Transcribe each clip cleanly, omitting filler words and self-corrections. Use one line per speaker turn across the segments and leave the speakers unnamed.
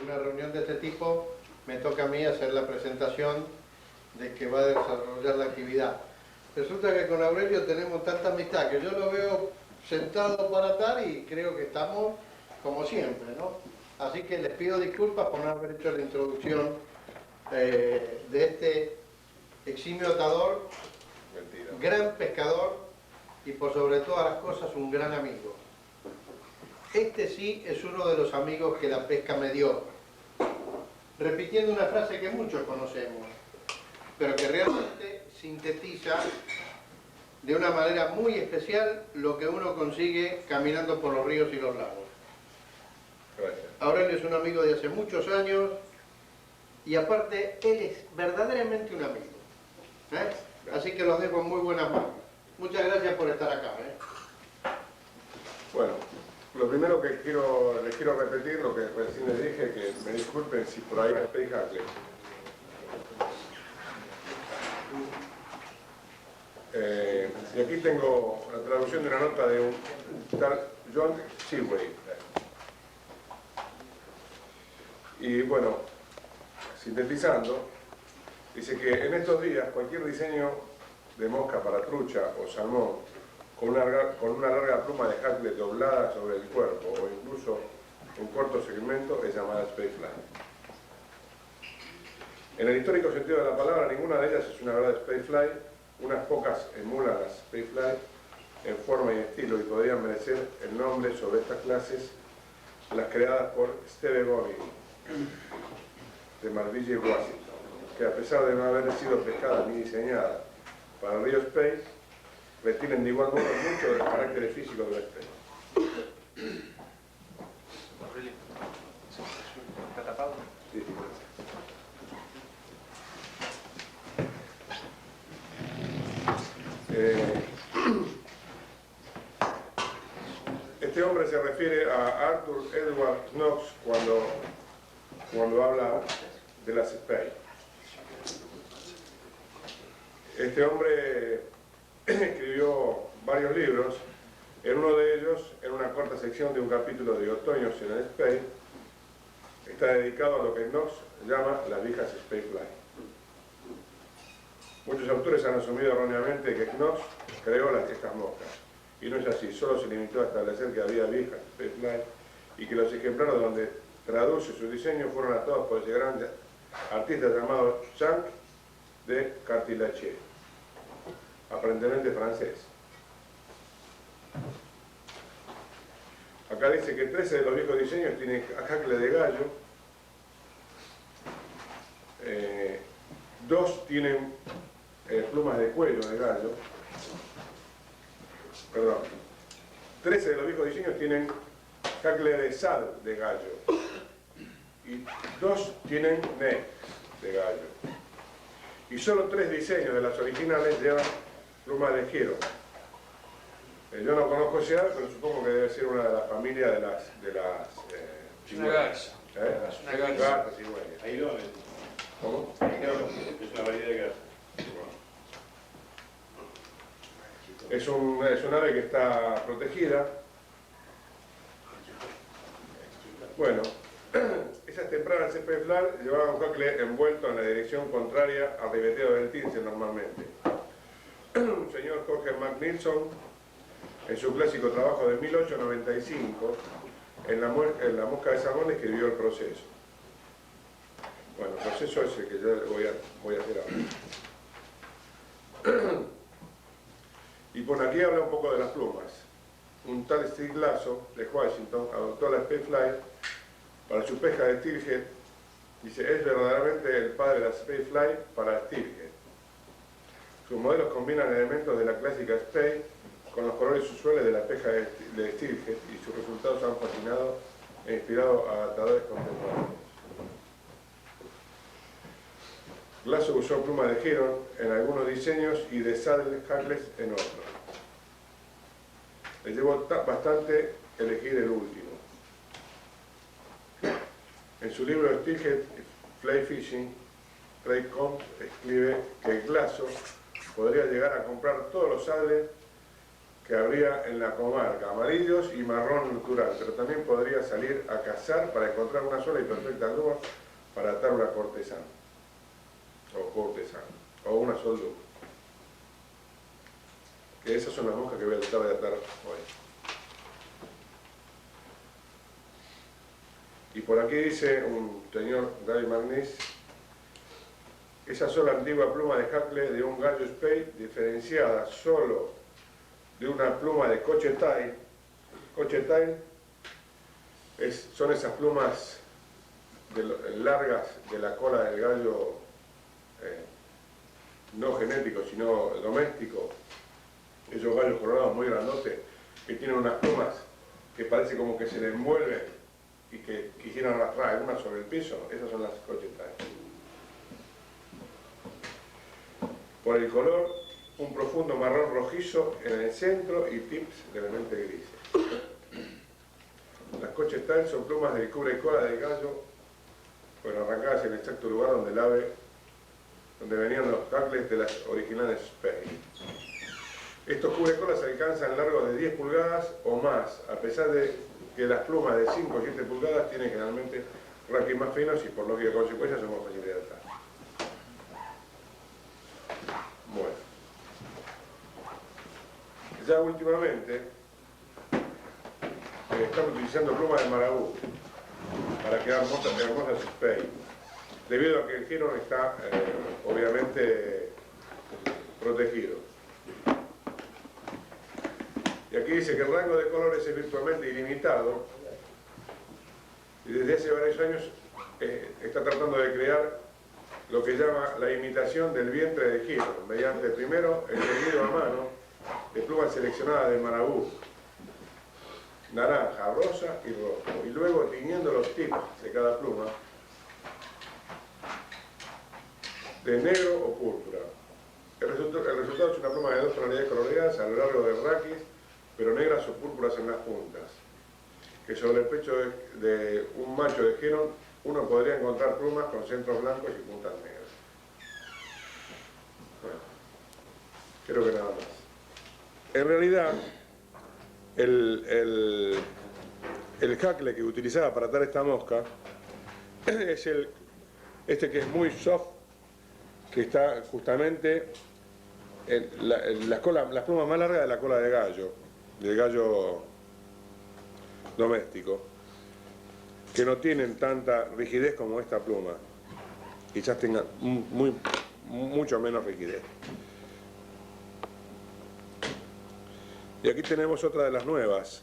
una reunión de este tipo me toca a mí hacer la presentación de que va a desarrollar la actividad. Resulta que con Aurelio tenemos tanta amistad que yo lo veo sentado para tal y creo que estamos como siempre, ¿no? Así que les pido disculpas por no haber hecho la introducción de este eximio atador, gran pescador y por sobre todas las cosas un gran amigo. Este sí es uno de los amigos que la pesca me dio, repitiendo una frase que muchos conocemos, pero que realmente sintetiza de una manera muy especial lo que uno consigue caminando por los ríos y los lagos.
Gracias.
Aurelio es un amigo de hace muchos años y aparte él es verdaderamente un amigo. Así que los dejo en muy buenas manos. Muchas gracias por estar acá.
Bueno, lo primero que les quiero repetir, lo que recién les dije, que me disculpen si por ahí me pedí Hackley. Y aquí tengo la traducción de una nota de un tal John Seaway. Y bueno, sintetizando, dice que en estos días cualquier diseño de mosca para trucha o salmón con una larga pluma de Hackley doblada sobre el cuerpo o incluso un corto segmento es llamada Spayfly. En el histórico sentido de la palabra, ninguna de ellas es una verdad Spayfly. Unas pocas emulan las Spayfly en forma y estilo y podrían merecer el nombre sobre estas clases, las creadas por Steve Bonin de Marville, Washington, que a pesar de no haber sido pescadas ni diseñadas para el río Spey, retienen de igual modo mucho de los caracteres físicos del Spey.
¿Está tapado?
Sí. Este hombre se refiere a Arthur Edward Knox cuando habla de las Spey. Este hombre escribió varios libros, en uno de ellos, en una corta sección de un capítulo de Otoños en el Spey, está dedicado a lo que Knox llama las viejas Spayfly. Muchos autores han asumido erróneamente que Knox creó estas moscas, y no es así, solo se limitó a establecer que había viejas Spayfly y que los ejemplares donde traduce su diseño fueron adaptados por ese gran artista llamado Jean de Cartilache, aparentemente francés. Acá dice que 13 de los viejos diseños tienen Hackley de gallo, 2 tienen plumas de cuello de gallo, perdón, 13 de los viejos diseños tienen Hackley de sal de gallo y 2 tienen neck de gallo. Y solo 3 diseños de las originales llevan plumas de giro. Yo no conozco ese ave, pero supongo que debe ser una de las familias de las
Una garza.
Una
garza.
garza cigüeña.
Ahí lo ven.
¿Cómo?
Es una variedad de garza.
Es un ave que está protegida. Bueno, esas tempranas Spayfly llevaban un Hackley envuelto en la dirección contraria al ribeteo del tince normalmente. Un señor Jorge McNilsson, en su clásico trabajo de 1895, en la mosca de salmón, escribió el proceso. Bueno, el proceso es el que yo voy a hacer ahora. Y por aquí habla un poco de las plumas. Un tal Steve Lasso de Washington adoptó la Spayfly para su pesca de steelhead. Dice, es verdaderamente el padre de la Spayfly para steelhead. Sus modelos combinan elementos de la clásica Spay con los colores usuales de la pesca de steelhead y sus resultados han fascinado e inspirado a atadores contemporáneos. Lasso usó pluma de Heron en algunos diseños y de Saddle Hackley en otros. Le llevó bastante elegir el último. En su libro Steelhead Fly Fishing, Ray Combs escribe que Lasso podría llegar a comprar todos los saddles que habría en la comarca, amarillos y marrón natural, pero también podría salir a cazar para encontrar una sola y perfecta grúa para atar una cortesana, o una soldú. Que esas son las moscas que voy a tratar de atar hoy. Y por aquí dice un señor David Magnis: esa sola antigua pluma de Hackle de un gallo Spey, diferenciada solo de una pluma de Cochetail. Cochetail son esas plumas largas de la cola del gallo, no genético, sino doméstico. Esos gallos colorados muy grandotes, que tienen unas plumas que parece como que se le envuelven y que quisieran arrastrar algunas sobre el piso. Esas son las Cochetail. Por el color, un profundo marrón rojizo en el centro y tips levemente grises. Las Cochetail son plumas de cubre y cola del gallo, bueno, arrancadas en el exacto lugar donde venían los Hackles de las originales Spey. Estos cubrecolas alcanzan largos de 10 pulgadas o más, a pesar de que las plumas de 5 o 7 pulgadas tienen generalmente raquis más finos y por lógica consecuencia son más fáciles de atar. Bueno, ya últimamente están utilizando plumas de marabú para crear hermosas Spey, debido a que el Heron está obviamente protegido. Y aquí dice que el rango de colores es virtualmente ilimitado y desde hace varios años está tratando de crear lo que llama la imitación del vientre de Heron, mediante primero el teñido a mano de plumas seleccionadas de marabú, naranja, rosa y rojo, y luego tiñendo los tips de cada pluma de negro o púrpura. El resultado es una pluma de 2 tonalidades coloreadas a lo largo del raquis, pero negras o púrpuras en las puntas, que sobre el pecho de un macho de Heron uno podría encontrar plumas con centros blancos y puntas negras. Bueno, creo que nada más. En realidad, el Hackle que utilizaba para atar esta mosca es este que es muy soft, que está justamente en las plumas más largas de la cola del gallo doméstico, que no tienen tanta rigidez como esta pluma, quizás tengan mucho menos rigidez. Y aquí tenemos otra de las nuevas.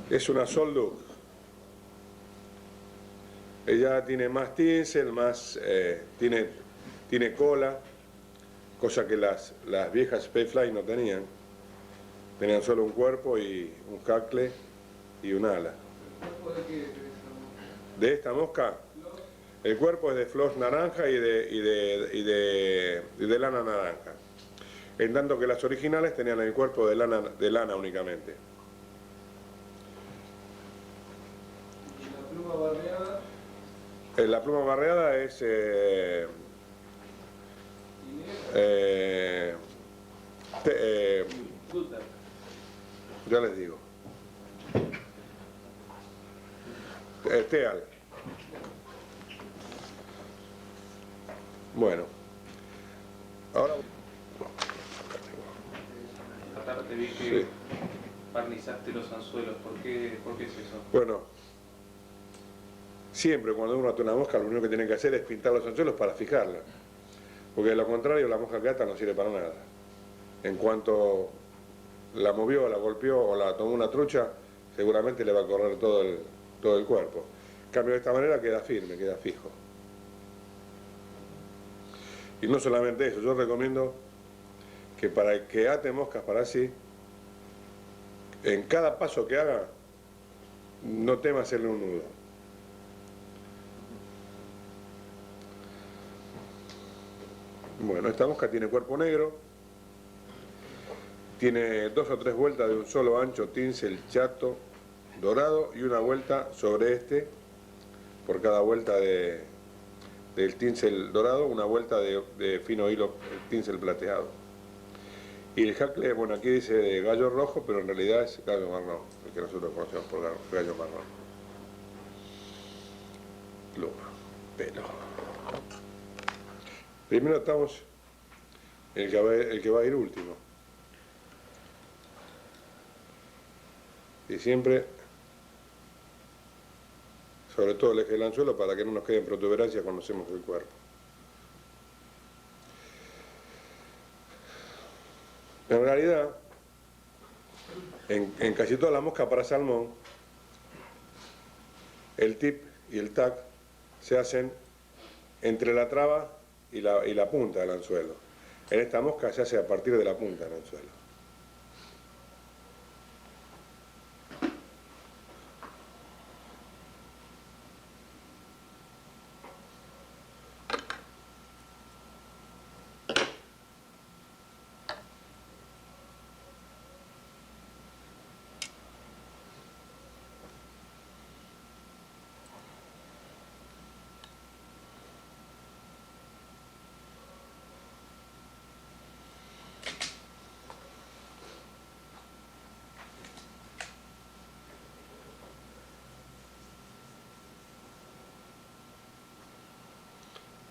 Es una Soldú. Ella tiene más tinsel, tiene cola, cosa que las viejas Speyfly no tenían. Tenían solo un cuerpo y un hackle y un ala. De esta mosca, el cuerpo es de floss naranja y de lana naranja. En tanto que las originales tenían el cuerpo de lana únicamente.
¿Y la pluma barreada?
La pluma barreada es ya les digo, teal. Bueno, ahora
Aparte vi que
sí.
barnizaste los anzuelos. ¿Por qué es eso?
Bueno, siempre cuando uno ata una mosca lo único que tiene que hacer es pintar los anzuelos para fijarla, porque de lo contrario la mosca que ata no sirve para nada. En cuanto la movió, la golpeó o la tomó una trucha, seguramente le va a correr todo el cuerpo. En cambio, de esta manera queda firme, queda fijo. Y no solamente eso, yo recomiendo que para el que ate moscas para así, en cada paso que haga, no tema hacerle un nudo. Bueno, esta mosca tiene cuerpo negro, tiene 2 o 3 vueltas de un solo ancho tinsel chato dorado y una vuelta sobre este por cada vuelta de del tinsel dorado, una vuelta de fino hilo tinsel plateado. Y el hackle, bueno, aquí dice gallo rojo, pero en realidad es gallo marrón, el que nosotros conocemos por gallo marrón. Pluma, pelo. Primero estamos el que va a ir último. Y siempre, sobre todo el eje del anzuelo, para que no nos queden protuberancias cuando hacemos el cuerpo. En realidad, en casi todas las moscas para salmón, el tip y el tack se hacen entre la traba y la punta del anzuelo. En esta mosca se hace a partir de la punta del anzuelo.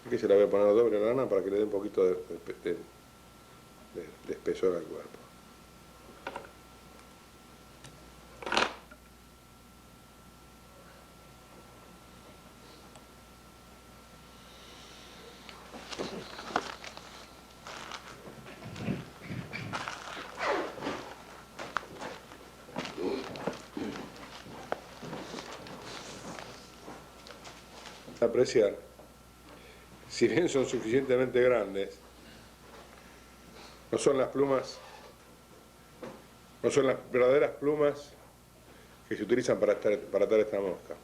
Aquí se la voy a poner doble lana para que le dé un poquito de espesor al cuerpo. Apreciar, si bien son suficientemente grandes, no son las verdaderas plumas que se utilizan para atar esta mosca.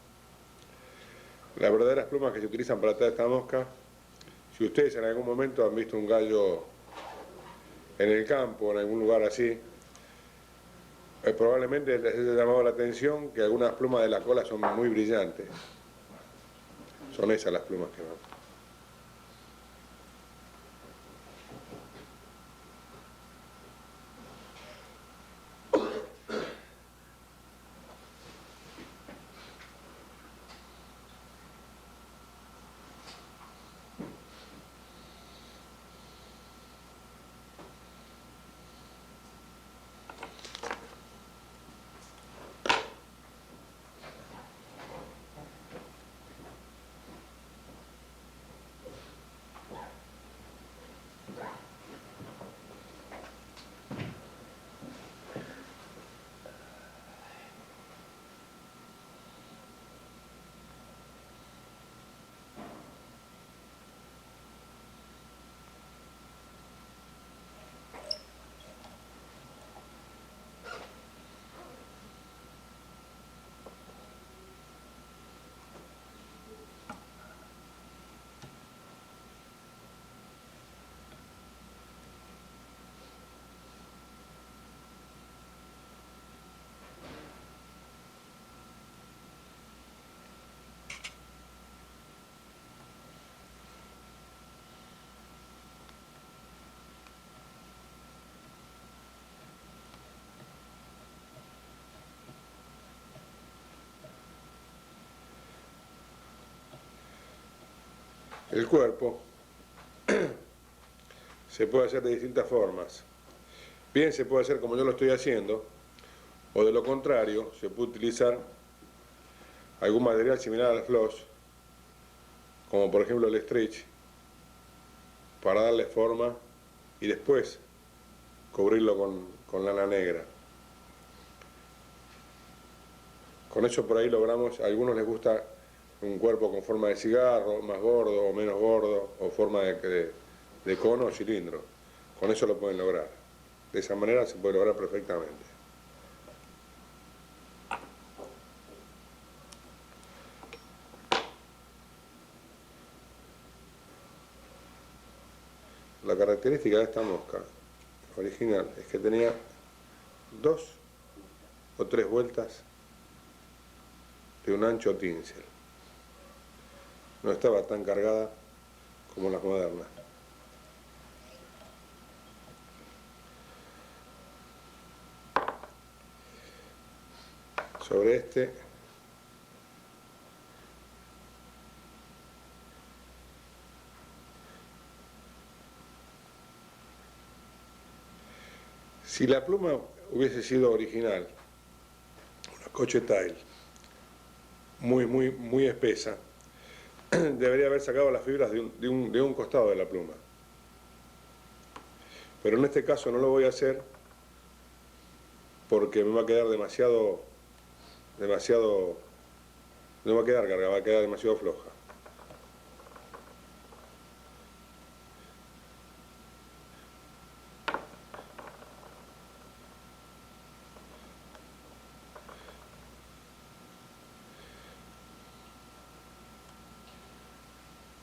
Las verdaderas plumas que se utilizan para atar esta mosca, si ustedes en algún momento han visto un gallo en el campo, en algún lugar así, probablemente les haya llamado la atención que algunas plumas de la cola son muy brillantes. Son esas las plumas que van. El cuerpo se puede hacer de distintas formas. Bien se puede hacer como yo lo estoy haciendo, o de lo contrario, se puede utilizar algún material similar al floss, como por ejemplo el stretch, para darle forma y después cubrirlo con lana negra. Con eso por ahí logramos, a algunos les gusta un cuerpo con forma de cigarro, más gordo o menos gordo, o forma de cono o cilindro. Con eso lo pueden lograr. De esa manera se puede lograr perfectamente. La característica de esta mosca original es que tenía 2 o 3 vueltas de un ancho tinsel. No estaba tan cargada como las modernas. Sobre este si la pluma hubiese sido original, una Coche-Tile muy espesa, debería haber sacado las fibras de un costado de la pluma. Pero en este caso no lo voy a hacer porque me va a quedar demasiado, no va a quedar cargada, va a quedar demasiado floja.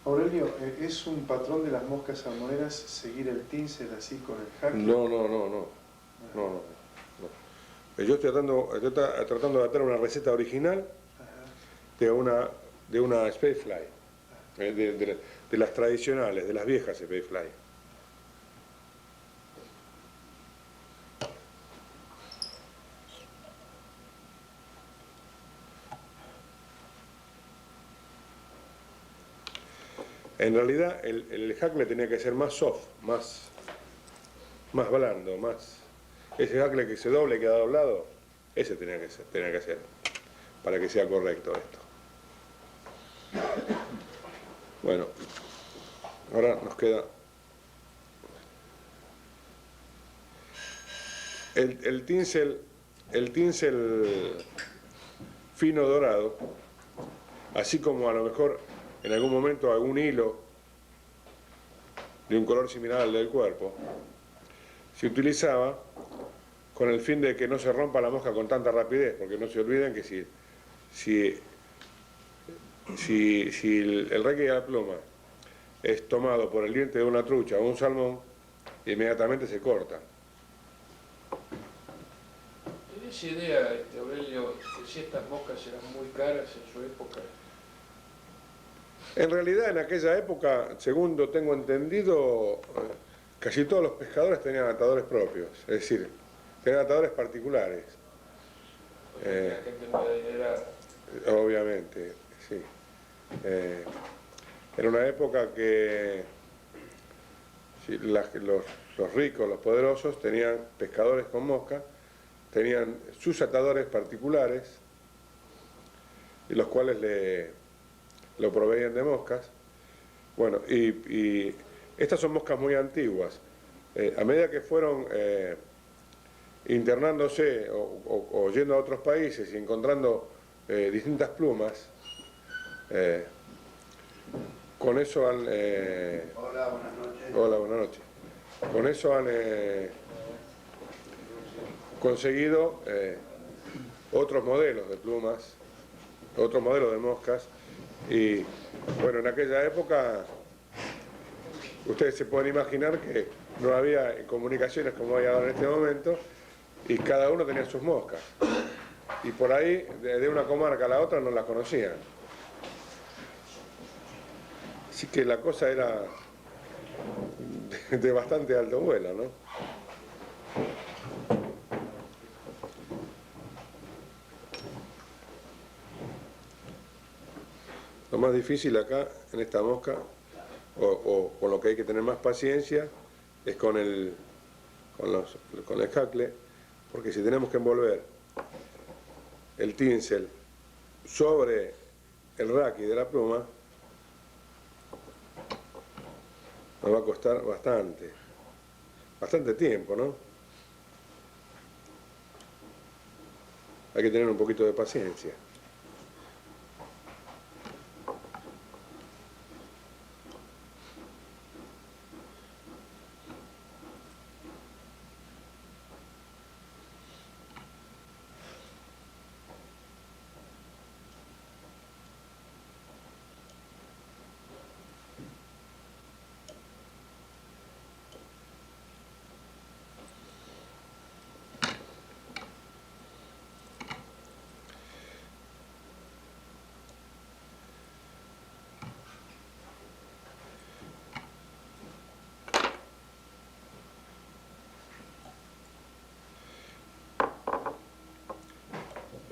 Aurelio, ¿es un patrón de las moscas salmoneras seguir el tinsel así con el hackle?
No. Yo estoy tratando de adaptar una receta original de una Spacefly, de las tradicionales, de las viejas Spacefly. En realidad el hackle tenía que ser más soft, más blando, ese hackle que se doble, queda doblado, ese tenía que ser, para que sea correcto esto. Bueno, ahora nos queda el tinsel fino dorado, así como a lo mejor en algún momento algún hilo de un color similar al del cuerpo, se utilizaba con el fin de que no se rompa la mosca con tanta rapidez, porque no se olviden que si el raquis de la pluma es tomado por el diente de una trucha o un salmón, inmediatamente se corta.
¿Tienes idea, Aurelio, de si estas moscas eran muy caras en su época?
En realidad, en aquella época, según yo tengo entendido, casi todos los pescadores tenían atadores propios, es decir, tenían atadores particulares.
Porque la gente muy adinerada.
Obviamente, sí. Era una época que sí, los ricos, los poderosos, tenían pescadores con mosca, tenían sus atadores particulares, y los cuales lo proveían de moscas. Bueno, y estas son moscas muy antiguas. A medida que fueron internándose o yendo a otros países y encontrando distintas plumas, con eso han...
Hola, buenas noches.
Hola, buenas noches. Con eso han conseguido otros modelos de plumas, otros modelos de moscas. Y bueno, en aquella época ustedes se pueden imaginar que no había comunicaciones como hay ahora en este momento, y cada uno tenía sus moscas, y por ahí de una comarca a la otra no las conocían, así que la cosa era de bastante alto vuelo, ¿no? Lo más difícil acá, en esta mosca, o con lo que hay que tener más paciencia, es con el hackle, porque si tenemos que envolver el tinsel sobre el raquis de la pluma, nos va a costar bastante tiempo, ¿no? Hay que tener un poquito de paciencia.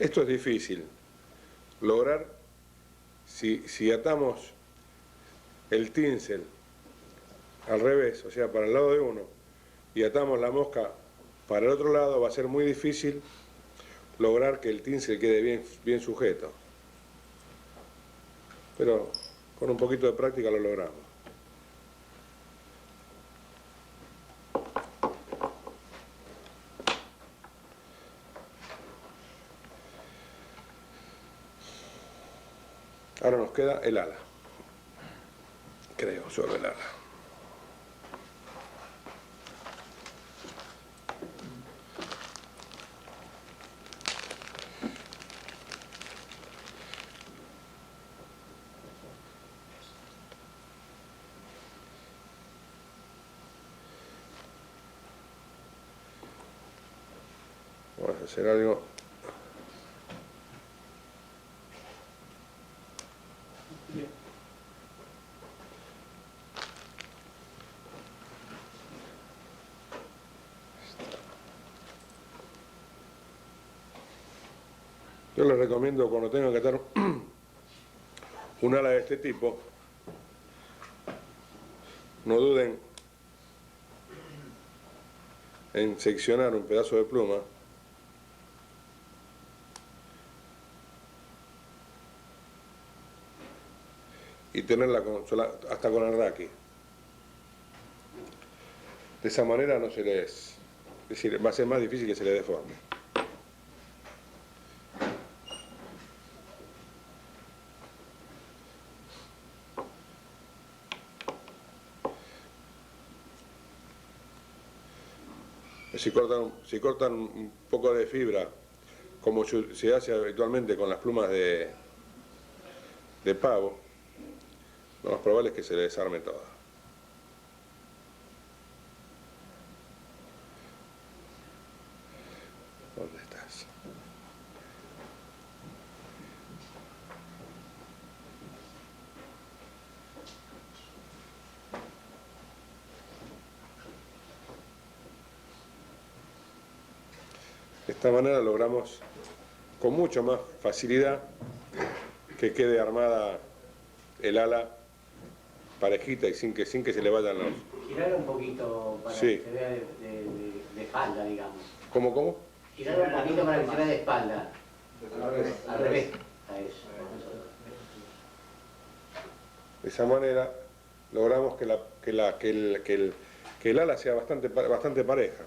Esto es difícil. Lograr, si atamos el tinsel al revés, o sea, para el lado de uno, y atamos la mosca para el otro lado, va a ser muy difícil lograr que el tinsel quede bien sujeto. Pero con un poquito de práctica lo logramos. Ahora nos queda el ala. Creo, solo el ala. Vamos a hacer algo. Yo les recomiendo cuando tengan que atar un ala de este tipo, no duden en seccionar un pedazo de pluma y tenerla hasta con el raqui. De esa manera no se les, es decir, va a ser más difícil que se le deforme. Si cortan un poco de fibra, como se hace habitualmente con las plumas de pavo, lo más probable es que se le desarme toda. ¿Dónde estás? De esta manera logramos con mucho más facilidad que quede armada el ala parejita y sin que se le vayan los...
Girar un poquito para
Sí.
que se vea de espalda, digamos.
¿Cómo?
Girar un poquito para que se vea de espalda. Al revés. A eso.
De esa manera logramos que el ala sea bastante pareja.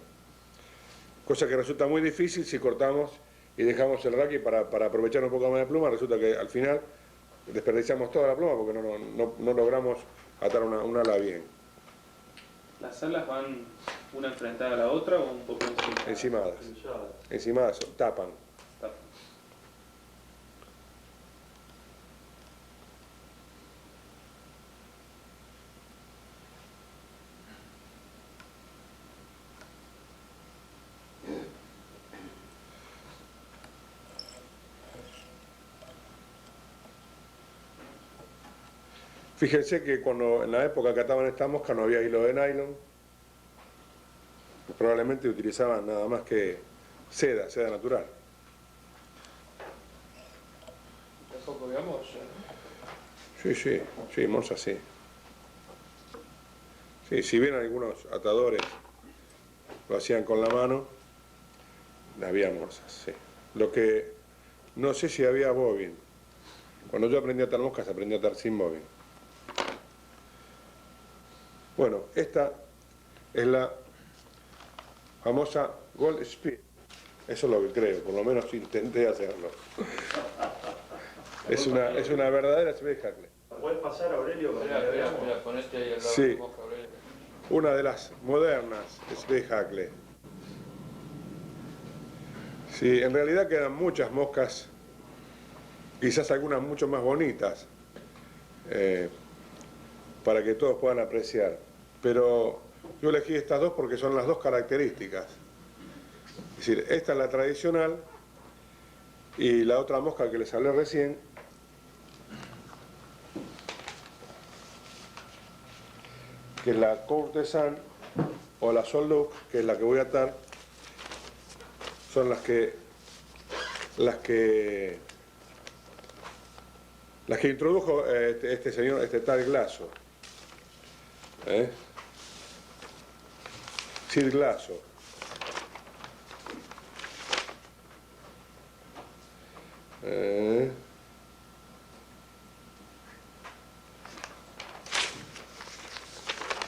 Cosa que resulta muy difícil si cortamos y dejamos el raqui para aprovechar un poco más de pluma. Resulta que al final desperdiciamos toda la pluma porque no logramos atar un ala bien.
¿Las alas van una enfrentada a la otra o un poco encima?
Encimadas, tapan. Fíjense que cuando en la época que ataban esta mosca no había hilo de nylon, probablemente utilizaban nada más que seda natural.
Tampoco había morsa, ¿no?
Sí, morsa sí. Sí, si bien algunos atadores lo hacían con la mano, había morsas, sí. Lo que no sé si había bobbin. Cuando yo aprendí a atar moscas, aprendí a atar sin bobbin. Bueno, esta es la famosa Gold Speed. Eso es lo que creo, por lo menos intenté hacerlo. Es una verdadera Spade Hackley.
¿Puedes pasar, Aurelio?
Espera, ponete ahí al lado
Sí.
de la mosca, Aurelio.
Una de las modernas Spade Hackley. Sí, en realidad quedan muchas moscas, quizás algunas mucho más bonitas, para que todos puedan apreciar. Pero yo elegí estas dos porque son las dos características. Es decir, esta es la tradicional y la otra mosca que les hablé recién, que es la Courtesan o la Sol Look, que es la que voy a atar, son las que las que introdujo este señor, este tal Glasso. Sid Glasso.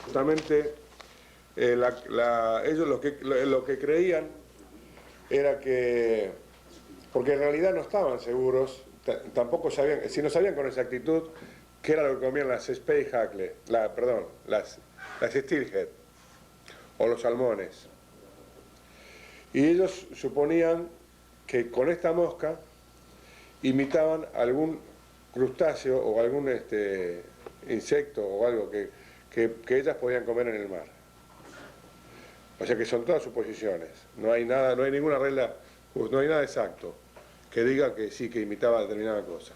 Justamente ellos lo que creían era que, porque en realidad no estaban seguros, tampoco sabían, si no sabían con exactitud qué era lo que comían las Spey Hackle, las Steelhead o los salmones. Y ellos suponían que con esta mosca imitaban algún crustáceo o algún insecto o algo que ellas podían comer en el mar. O sea que son todas suposiciones, no hay ninguna regla, no hay nada exacto que diga que sí, que imitaba determinada cosa.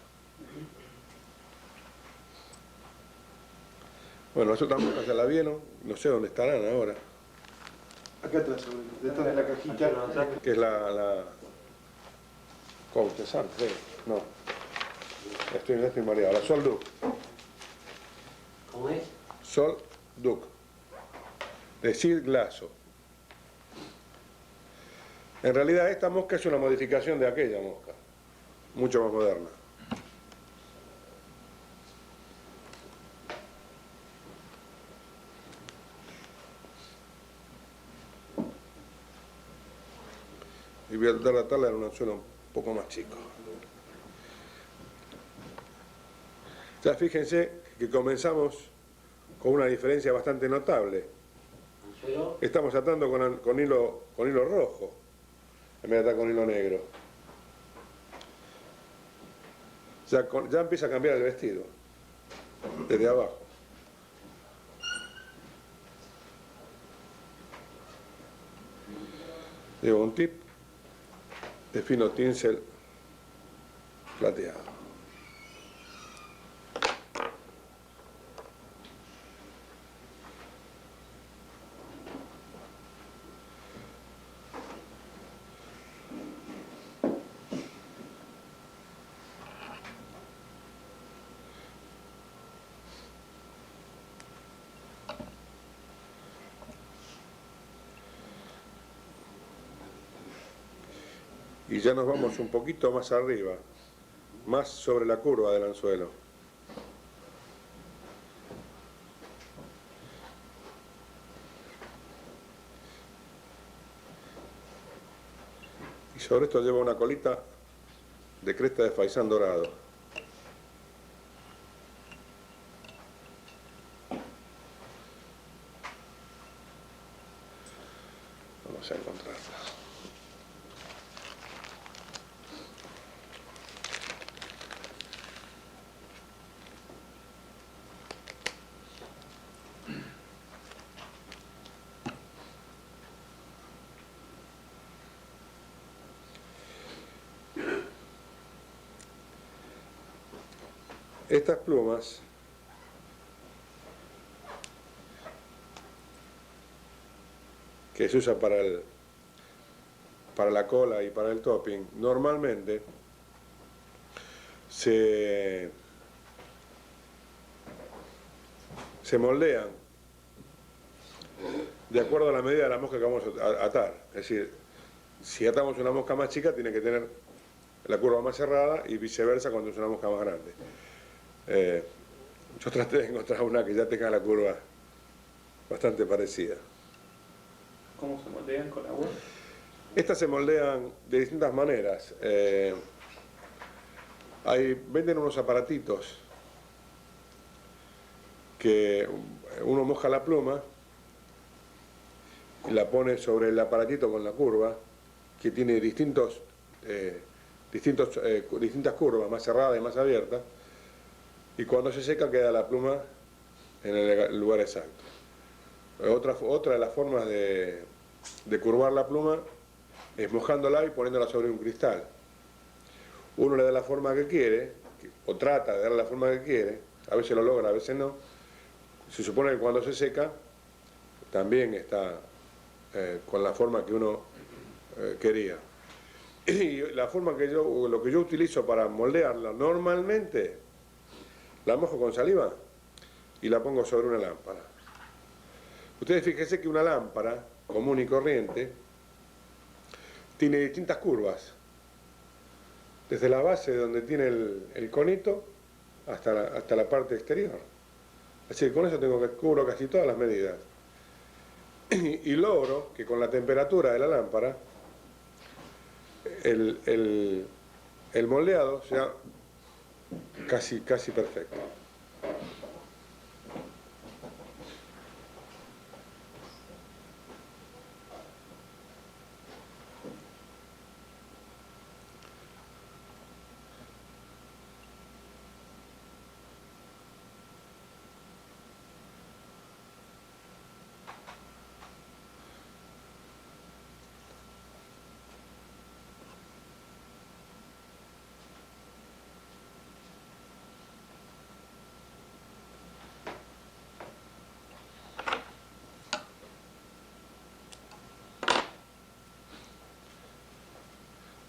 Bueno, las otras moscas ya la vieron, no sé dónde estarán ahora.
Acá atrás, detrás de la cajita.
Que es la Coutesant, no. Estoy mareado. La Sol Duc.
¿Cómo es?
Sol Duc. De Sid Glasso. En realidad esta mosca es una modificación de aquella mosca, mucho más moderna. Y voy a tratar de atarla en un anzuelo un poco más chico. Ya fíjense que comenzamos con una diferencia bastante notable.
¿Anzuelo?
Estamos atando con hilo rojo, en vez de atar con hilo negro. Ya empieza a cambiar el vestido, desde abajo. Llevo un tip de fino tinsel plateado. Y ya nos vamos un poquito más arriba, más sobre la curva del anzuelo. Y sobre esto lleva una colita de cresta de faisán dorado. Vamos a encontrarla. Estas plumas que se usa para la cola y para el topping, normalmente se moldean de acuerdo a la medida de la mosca que vamos a atar. Es decir, si atamos una mosca más chica tiene que tener la curva más cerrada y viceversa cuando es una mosca más grande. Yo traté de encontrar una que ya tenga la curva bastante parecida.
¿Cómo se moldean con agua?
Estas se moldean de distintas maneras. Venden unos aparatitos que uno moja la pluma y la pone sobre el aparatito con la curva, que tiene distintas curvas, más cerradas y más abiertas, y cuando se seca queda la pluma en el lugar exacto. Otra de las formas de curvar la pluma es mojándola y poniéndola sobre un cristal. Uno le da la forma que quiere, o trata de darle la forma que quiere, a veces lo logra, a veces no. Se supone que cuando se seca también está con la forma que uno quería. Y la forma que lo que yo utilizo para moldearla, normalmente la mojo con saliva y la pongo sobre una lámpara. Ustedes fíjense que una lámpara común y corriente tiene distintas curvas, desde la base donde tiene el conito hasta la parte exterior. Así que con eso cubro casi todas las medidas. Y logro que con la temperatura de la lámpara el moldeado sea casi perfecto.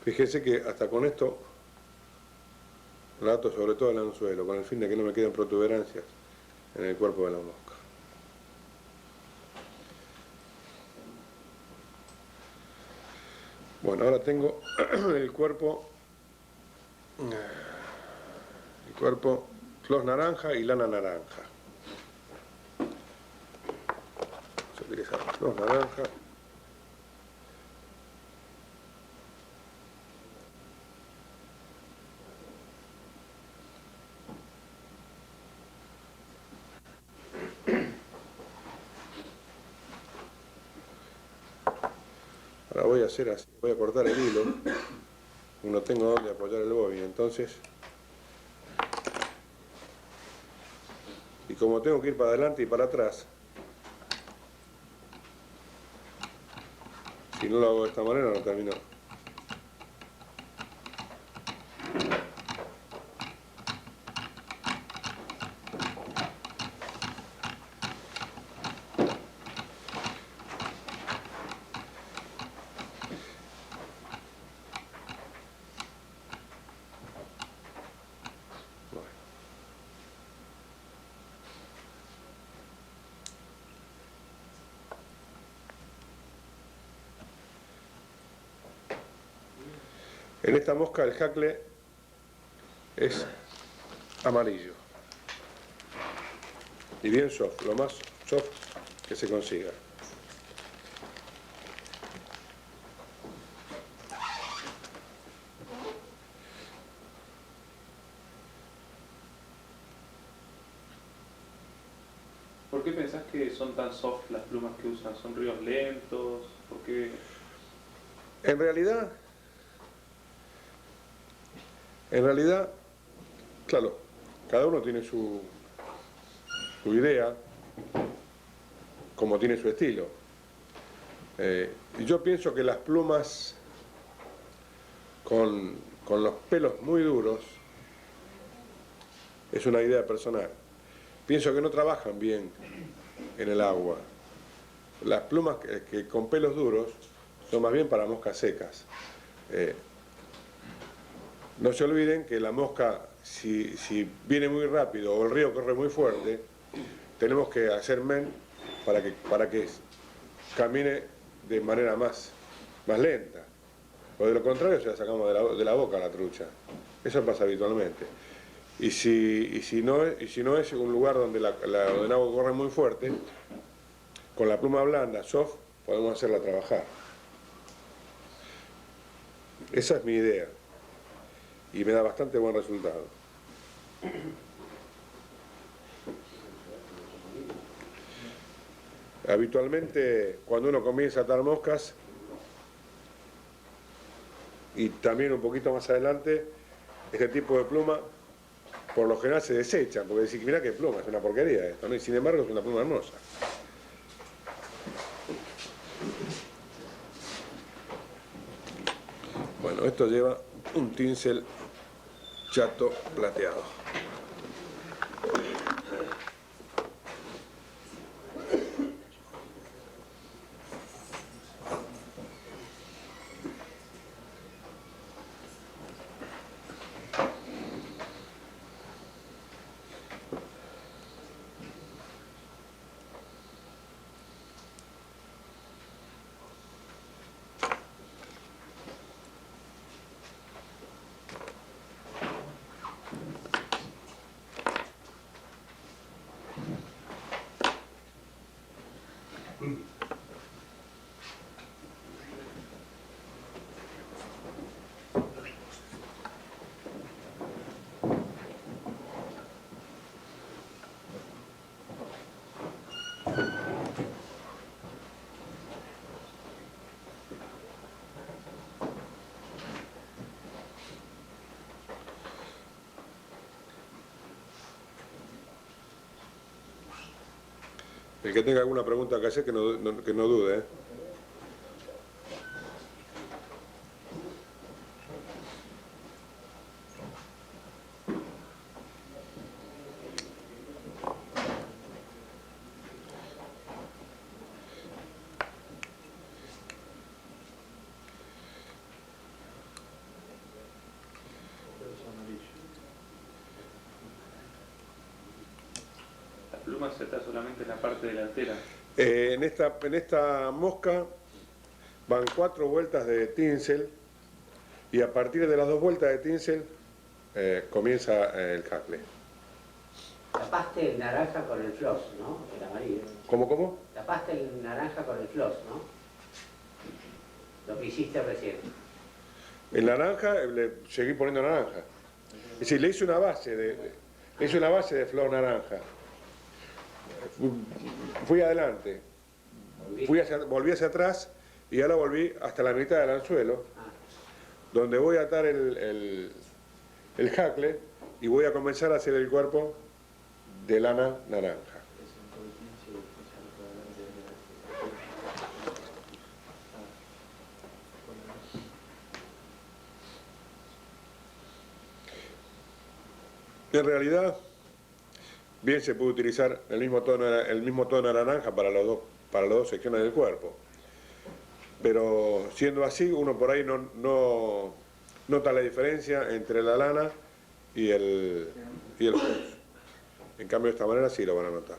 Fíjense que hasta con esto la ato sobre todo el anzuelo, con el fin de que no me queden protuberancias en el cuerpo de la mosca. Bueno, ahora tengo el cuerpo flos naranja y lana naranja. Vamos a utilizar flos naranja. Ahora voy a hacer así, voy a cortar el hilo, no tengo donde apoyar el bobby, entonces, y como tengo que ir para adelante y para atrás, si no lo hago de esta manera no termino. En esta mosca el jacle es amarillo y bien soft, lo más soft que se consiga.
¿Por qué pensás que son tan soft las plumas que usan? ¿Son ríos lentos? ¿Por qué?
En realidad, claro, cada uno tiene su idea, como tiene su estilo. Y yo pienso que las plumas con los pelos muy duros es una idea personal. Pienso que no trabajan bien en el agua. Las plumas que con pelos duros son más bien para moscas secas. No se olviden que la mosca, si viene muy rápido o el río corre muy fuerte, tenemos que hacer men para que camine de manera más lenta. O de lo contrario se la sacamos de la boca a la trucha. Eso pasa habitualmente. Y si no es un lugar donde el agua corre muy fuerte, con la pluma blanda, soft, podemos hacerla trabajar. Esa es mi idea. Y me da bastante buen resultado. Habitualmente, cuando uno comienza a atar moscas, y también un poquito más adelante, este tipo de pluma, por lo general se desechan, porque decís, mirá qué pluma, es una porquería esto, ¿no? Y sin embargo es una pluma hermosa. Bueno, esto lleva un tinsel chato plateado. El que tenga alguna pregunta que hacer, que no dude, ¿eh?
La pluma se está solamente en la parte delantera.
En esta mosca van 4 vueltas de tinsel y a partir de las 2 vueltas de tinsel comienza el hackle.
Tapaste el naranja con el floss, ¿no? El amarillo.
¿Cómo?
Tapaste el naranja con el floss, ¿no? Lo que hiciste recién.
El naranja, le seguí poniendo naranja. Es decir, le hice una base de flor naranja. Fui adelante, volví hacia atrás y ahora volví hasta la mitad del anzuelo, donde voy a atar el hackle y voy a comenzar a hacer el cuerpo de lana naranja. En realidad, bien se puede utilizar el mismo tono de naranja para las dos secciones del cuerpo. Pero siendo así, uno por ahí no nota la diferencia entre la lana y el floss. En cambio, de esta manera sí lo van a notar.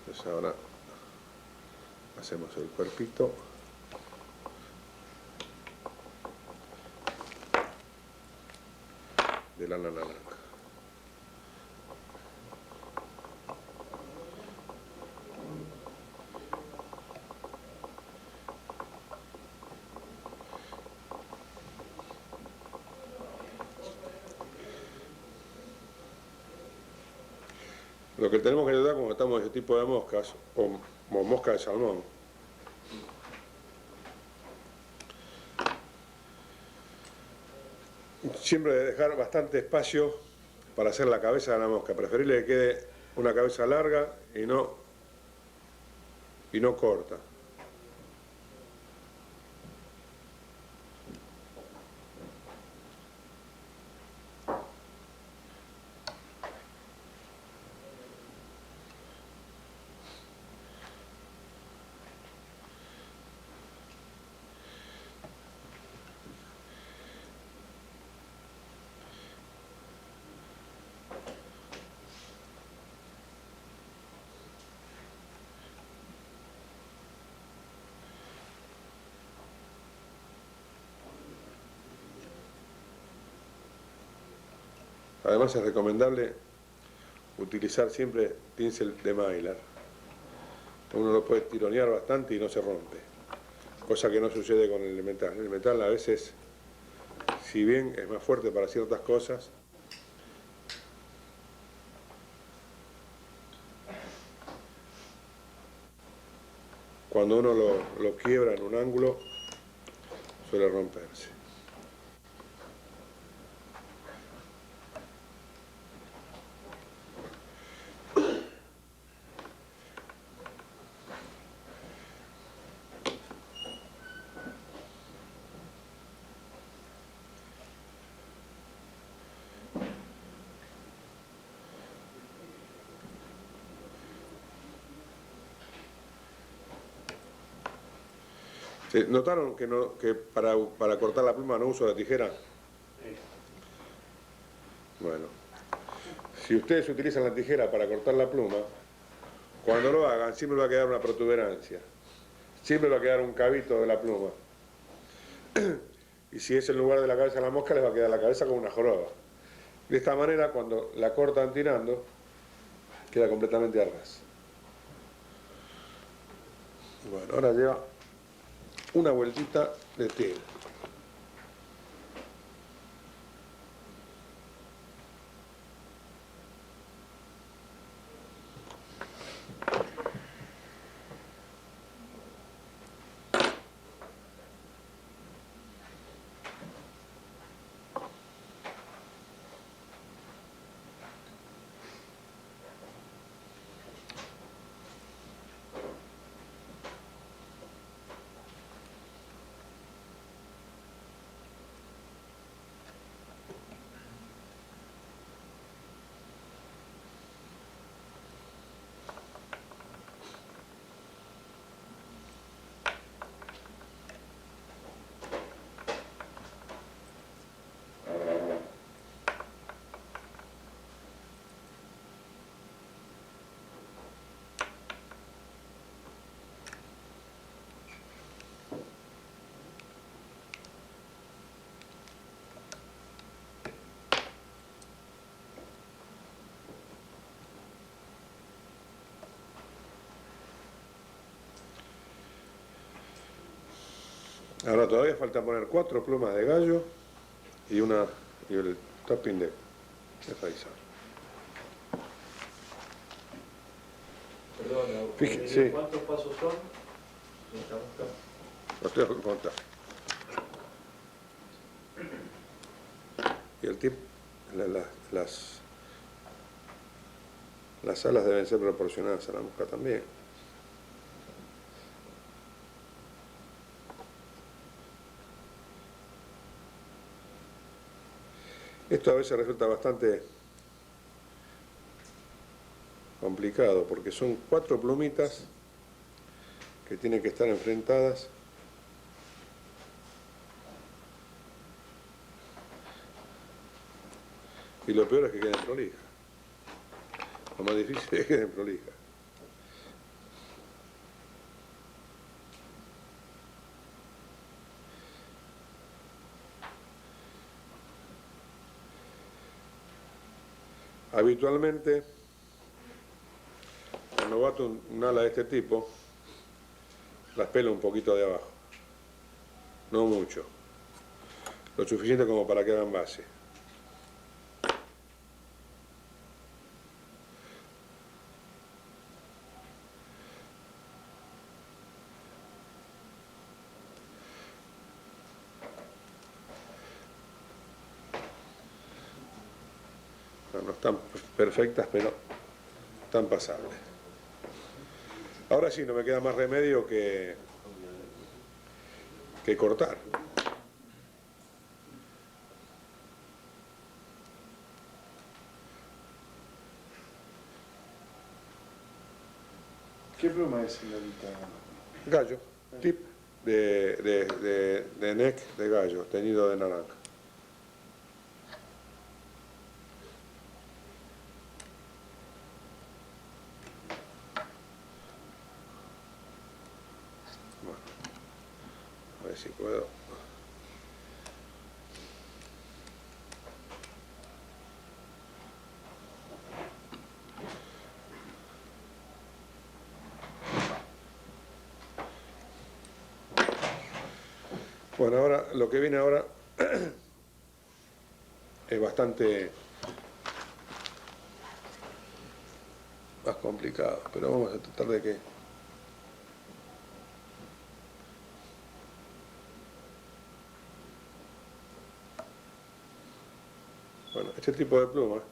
Entonces ahora hacemos el cuerpito. De lana naranja. Lo que tenemos que tratar cuando estamos en este tipo de moscas, o mosca de salmón, siempre dejar bastante espacio para hacer la cabeza de la mosca. Preferible que quede una cabeza larga y no corta. Además es recomendable utilizar siempre tinsel de mylar. Uno lo puede tironear bastante y no se rompe, cosa que no sucede con el metal. El metal a veces, si bien es más fuerte para ciertas cosas, cuando uno lo quiebra en un ángulo, suele romperse. ¿Notaron que para cortar la pluma no uso la tijera? Bueno, si ustedes utilizan la tijera para cortar la pluma, cuando lo hagan siempre va a quedar una protuberancia, siempre va a quedar un cabito de la pluma. Y si es en lugar de la cabeza de la mosca, les va a quedar la cabeza como una joroba. De esta manera, cuando la cortan tirando, queda completamente a ras. Bueno, ahora lleva una vueltita de tela. Ahora todavía falta poner 4 plumas de gallo y el topping de faisal.
Perdón,
Fíjese, sí.
¿cuántos pasos son?
Los tengo que contar. Y el tip, las alas deben ser proporcionadas a la mosca también. Esto a veces resulta bastante complicado porque son 4 plumitas que tienen que estar enfrentadas. Y lo peor es que queden prolijas. Lo más difícil es que queden prolijas. Habitualmente, cuando bato un ala de este tipo, las pelo un poquito de abajo. No mucho. Lo suficiente como para que hagan base. No están perfectas, pero están pasables. Ahora sí, no me queda más remedio que cortar.
¿Qué pluma es, señorita?
Gallo, tip de neck de gallo, teñido de naranja. Bueno, a ver si puedo. Bueno, ahora lo que viene ahora es bastante más complicado, pero vamos a tratar de que bueno, este tipo de plumas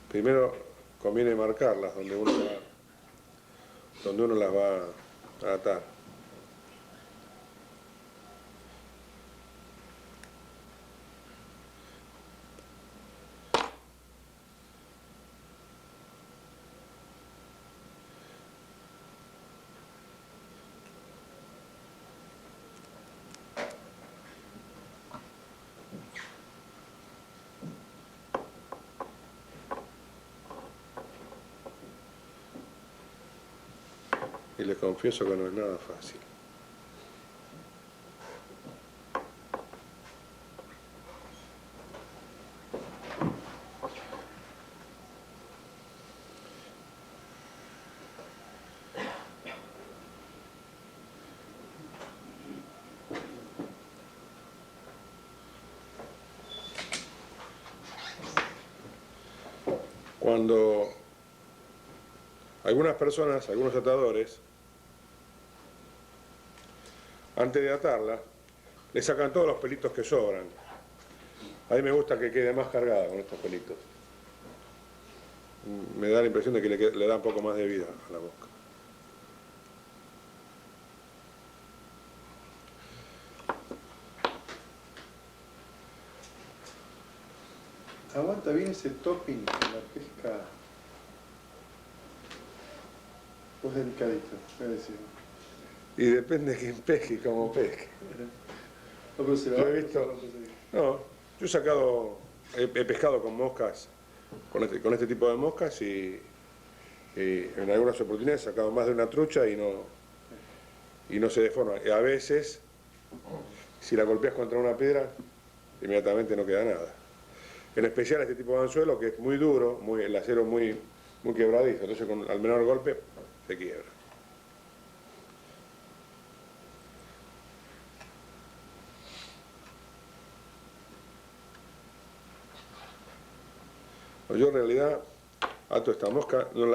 primero conviene marcarlas donde uno las va a atar. Y les confieso que no es nada fácil. Cuando algunas personas, algunos atadores, antes de atarla, le sacan todos los pelitos que sobran. A mí me gusta que quede más cargada con estos pelitos. Me da la impresión de que le da un poco más de vida a la mosca.
Aguanta bien ese topping con la pesca. Pues delicadito, voy a decir.
Y depende de quién pesque y cómo pesque.
No, pero se
Yo he visto... No, yo he pescado con moscas, con este tipo de moscas y en algunas oportunidades he sacado más de una trucha y no se deforma. Y a veces, si la golpeas contra una piedra, inmediatamente no queda nada. En especial este tipo de anzuelo que es muy duro, el acero muy quebradizo, entonces al menor golpe se quiebra. Yo en realidad ato esta mosca, no